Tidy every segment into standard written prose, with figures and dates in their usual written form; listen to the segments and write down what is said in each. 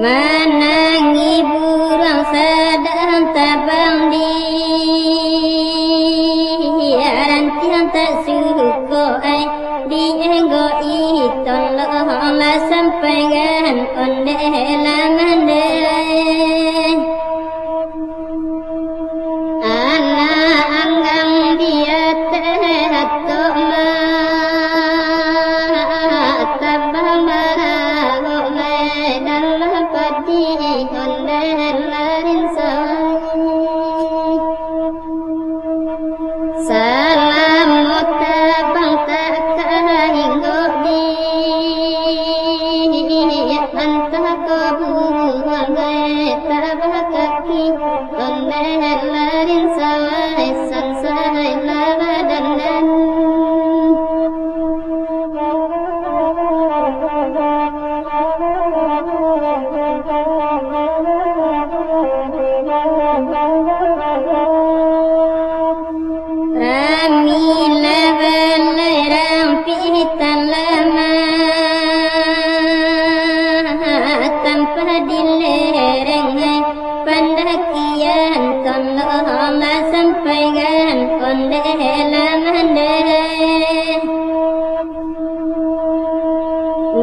Menangi burung sedang terbang di rantian tak suko dienggo iton lohlah sampaikan onde lamande anak anggang dia tehatok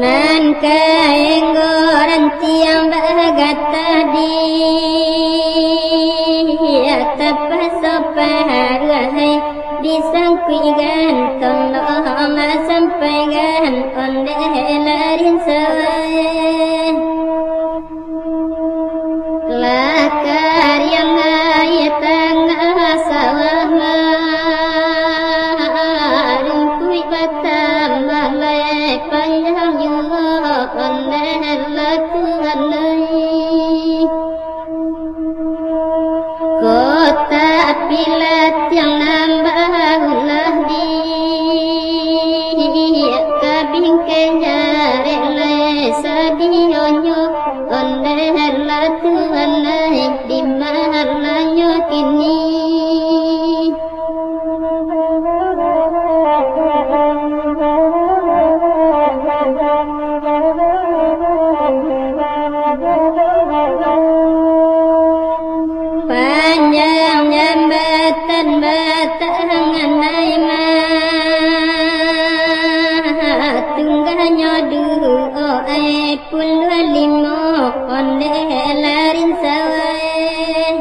nan kaenggoran tiang bagat tadi tapasoparuahai disangkuigan tolonglah sampaikan onde larin sawai lakar yang ayat tengah sawah rumpui batam malai panjang juga onde Tuhan kota pilat yang nambah ulah di kabing kejarek le sadionyo onde Tuhan di mahalanya kini panjang jambatan batangan naima tungganya duo puluh lima onde larin sawai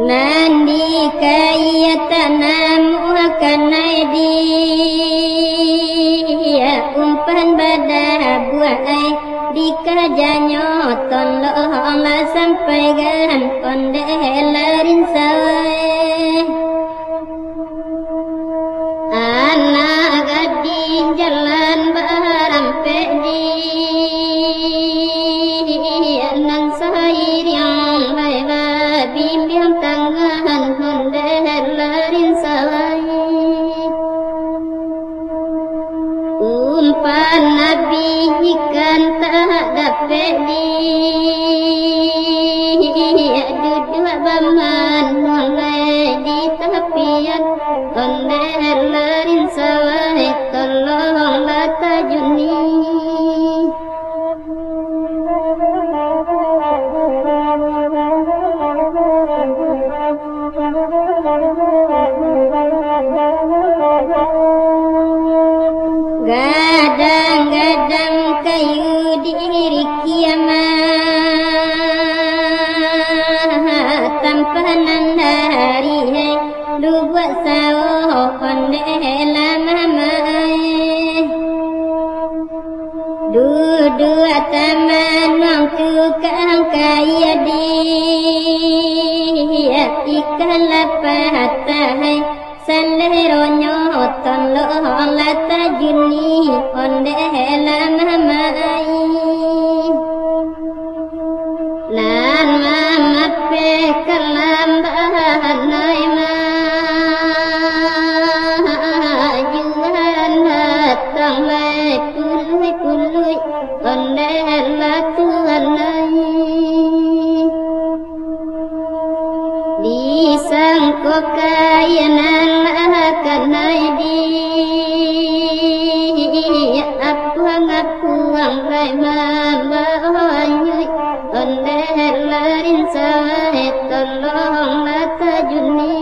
nandi kaya tanamu kanai dia umpan badah buah dikajanyo tolonglah sampaikan onde larin sawai anak gading jalan barang pedi nan sair yang lebar bimbing tangan onde larin sawai umpan nabi ikan tak dapat duduk baman mulai di tepian onde larin sawai tolonglah tajuni gadang-gadang kayu diri kiamat tampanan dari lubuat sawah onde lama duduk taman wang tukang kaya dia ikan lapatah saleronyo tolonglah tajuni onde lama sang kokayanan akanay di apuang ray mamahoy onder larin sa tolong lata juni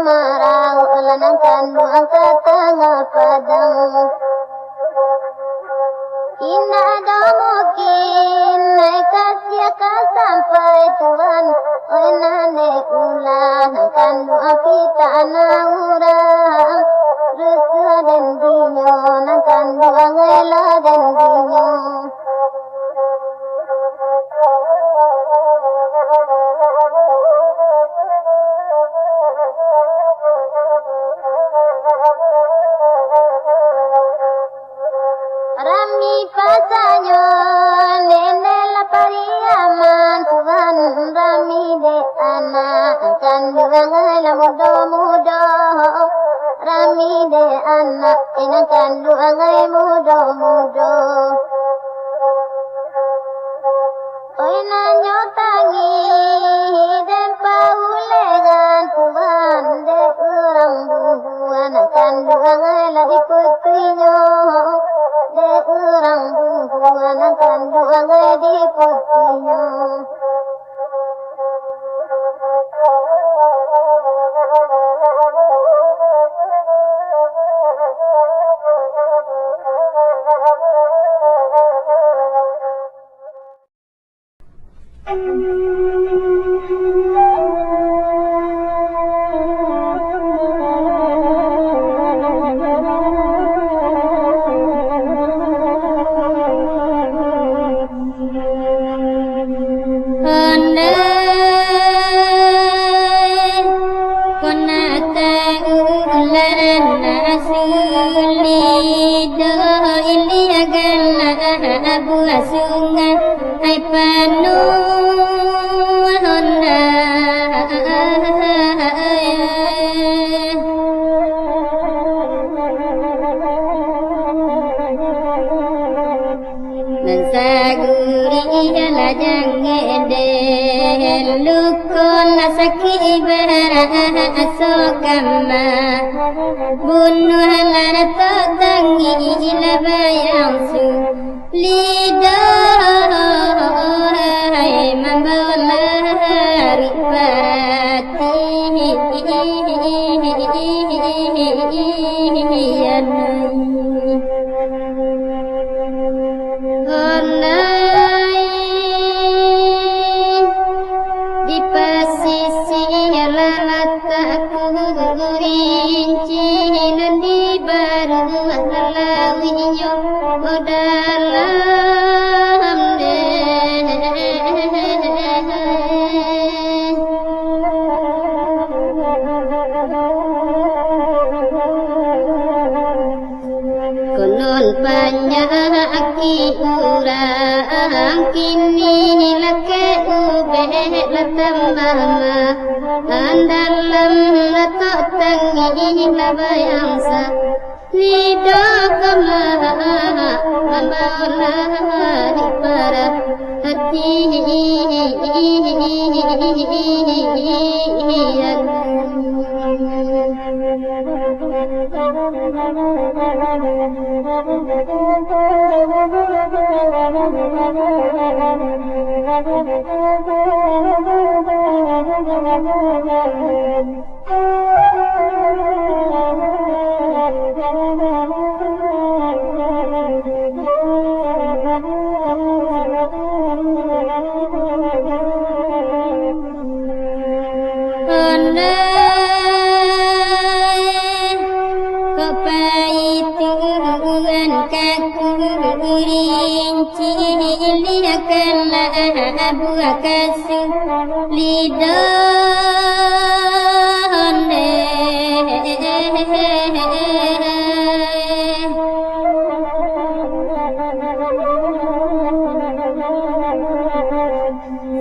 marau lanang kandung tetangga padang Ina ada mungkin kasih sampai Tuhan oi nane ulang kandung api tanah urang Rusuh dan dinyo nang kandung ngela dan dinyo Rami pasanyo nene la pariaman Tuhan rami de anak kandung la mudo Rami de anak ina kandung mudo Oi nanyo tangi dan paulegan Tuhan de urang bubuan kandung la iputrinyo de urang bubuan kandung di putrinyo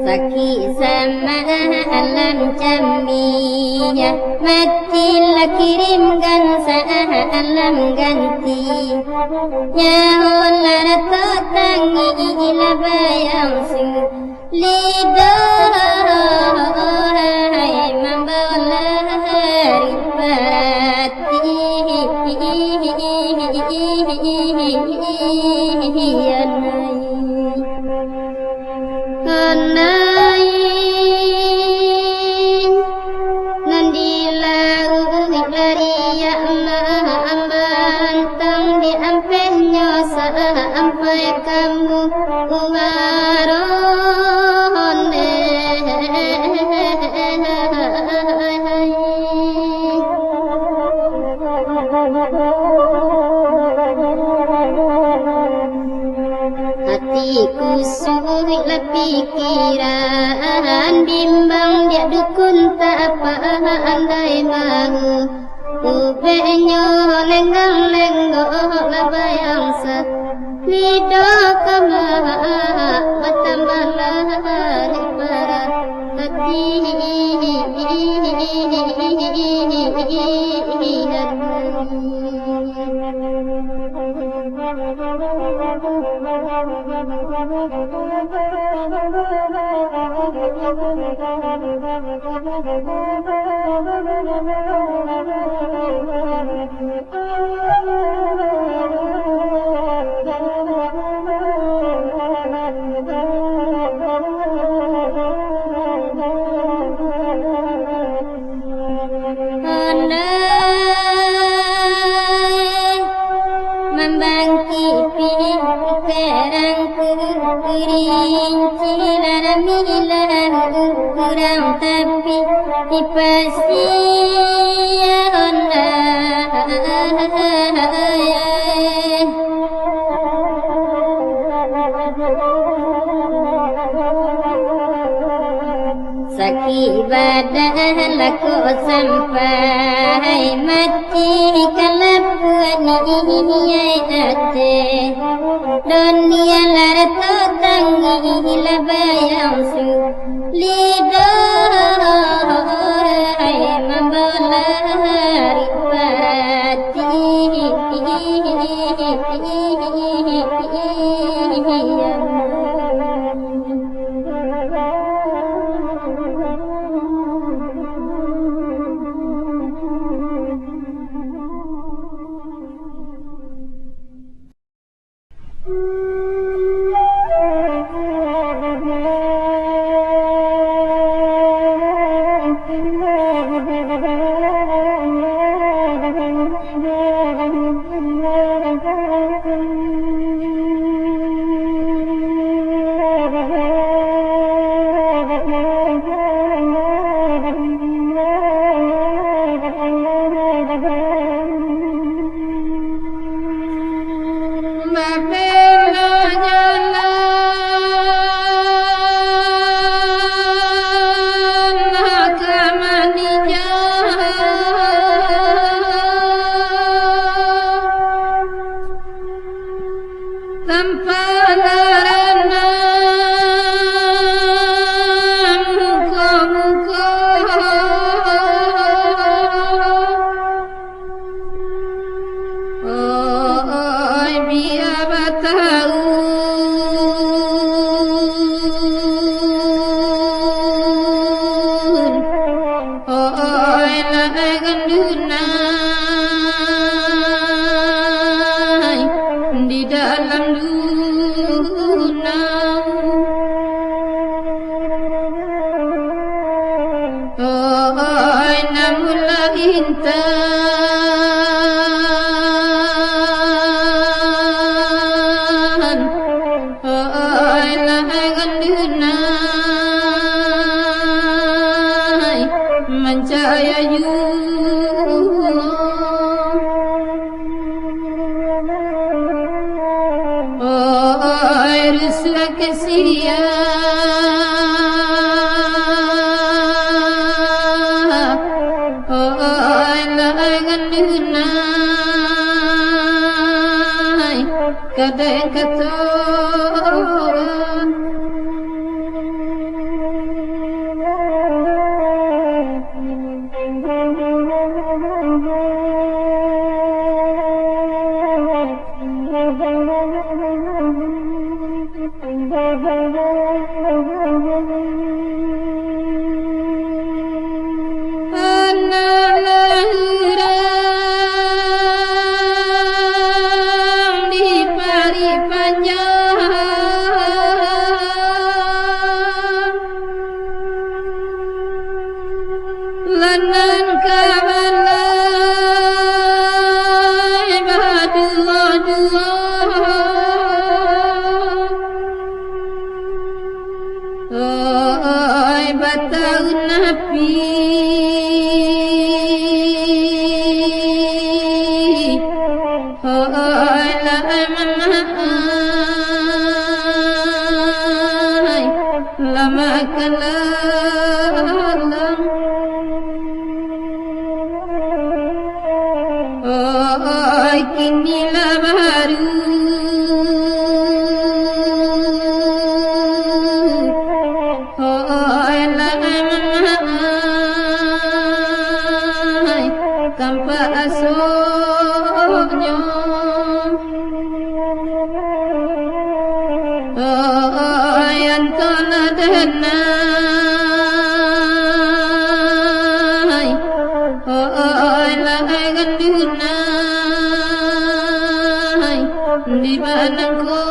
Saki sama alam jaminya Matilah kirimkan salam ganti Nyahulah tetangi ila bayang su Lidah membawa ripati Anai nandilau bay mau Kubenyo lenggang-lenggo labayang sa Lido kama matamala di barat membangki pikiranku kerinci laramilah kurang tapi pasti sakit badan laku sampai mati kalapuan ini ate dunia lar tangi labayang su lidah membola ripati Lanan kawalan kinilah baru tanpa asoknya yang telah denai lahai gandunai di banangku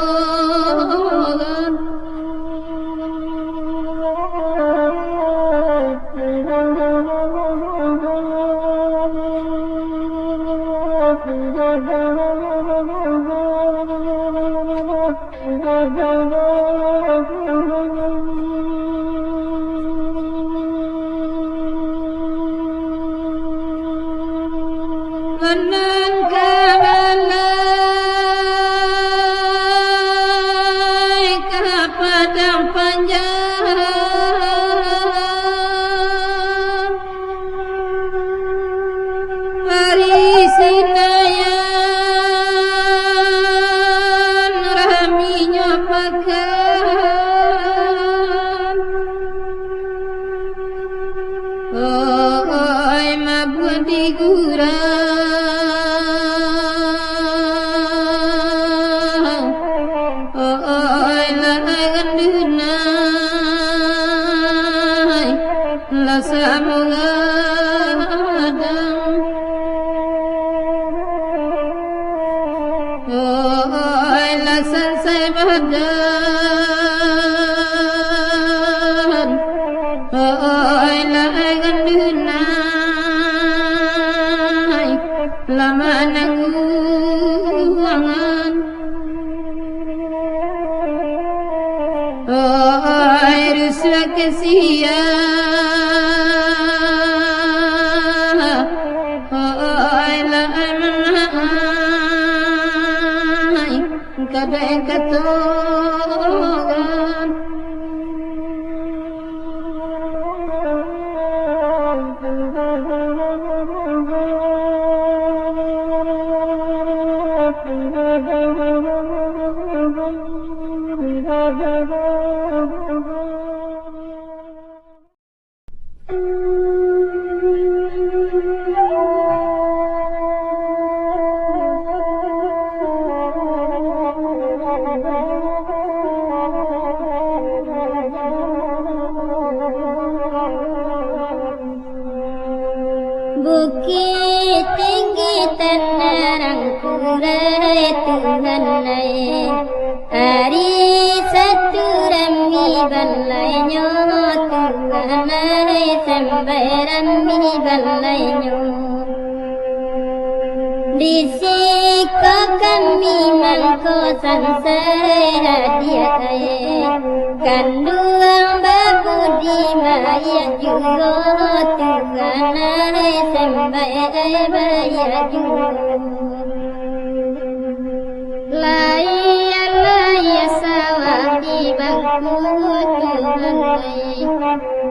menangkabalai ke padang panjang Parisinayan raminya pakan oi mabuk di gurang oi lahai gandunai lasa mengadang oi lasan saya badan oi lahai gandunai lama nangguangan oi ruswa kesian oi lahai menahai kadang katogan Bukit tinggi tenarang kurai Tuhanai hari satu rami balainya Tuhanai sampai rami balainya Risiko kami mangko sansai hadiah kanduang babudi maya juga Tuhanai sampai bayar juga Laya sawah di bangku Tuhanai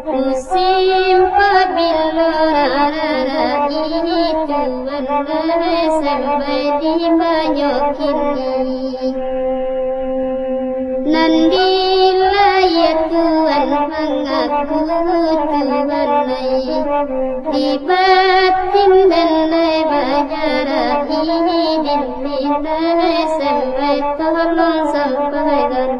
musim pabilo rara ini Tuhanai sampai di banyak kini Nandilah ya Tuhan mengaku Tuhanai di batin dan lebar ini dinilai sampai tolong sampaikan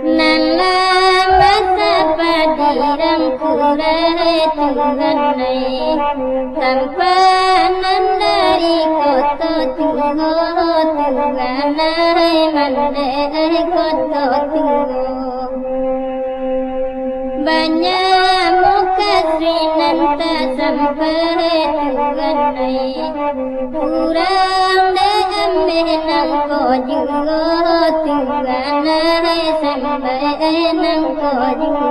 Nalang masa padiram kurai Tuhanai tanpa nandari koto Tuhanai mandai koto banyak muka Srinanta sampai Tuhanai kurang menang ko juga Tuhanai sampai nang ko juga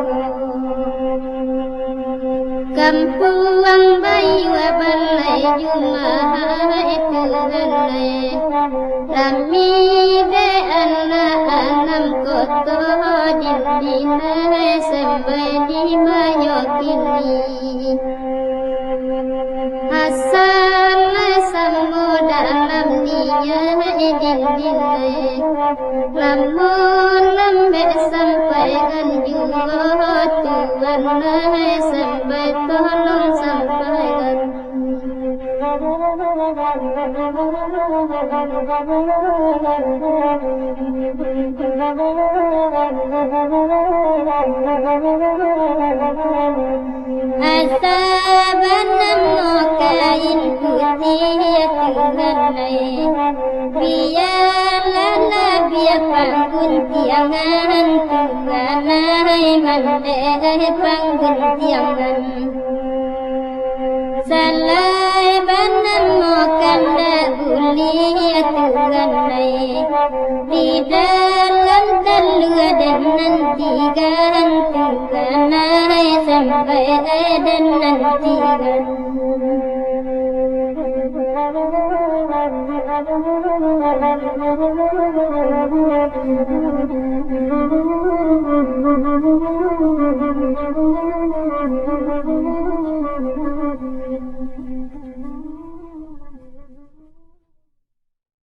Kampuang bayu balai sampai Jumat Tuhan Rami de anak koto dindina sampai di mayokini asal samu dalam dia dindina lamun lambe sampai kan juga Tuhan sampai tolong sampai kan Asaban namo kain putih ya Tuhan biarlah biar panggun tiangan Tuhan mandai panggun tiangan Salai banam mokanda uli Tuhan di dalam telur dan nanti gantungan sampai dan nanti gantungan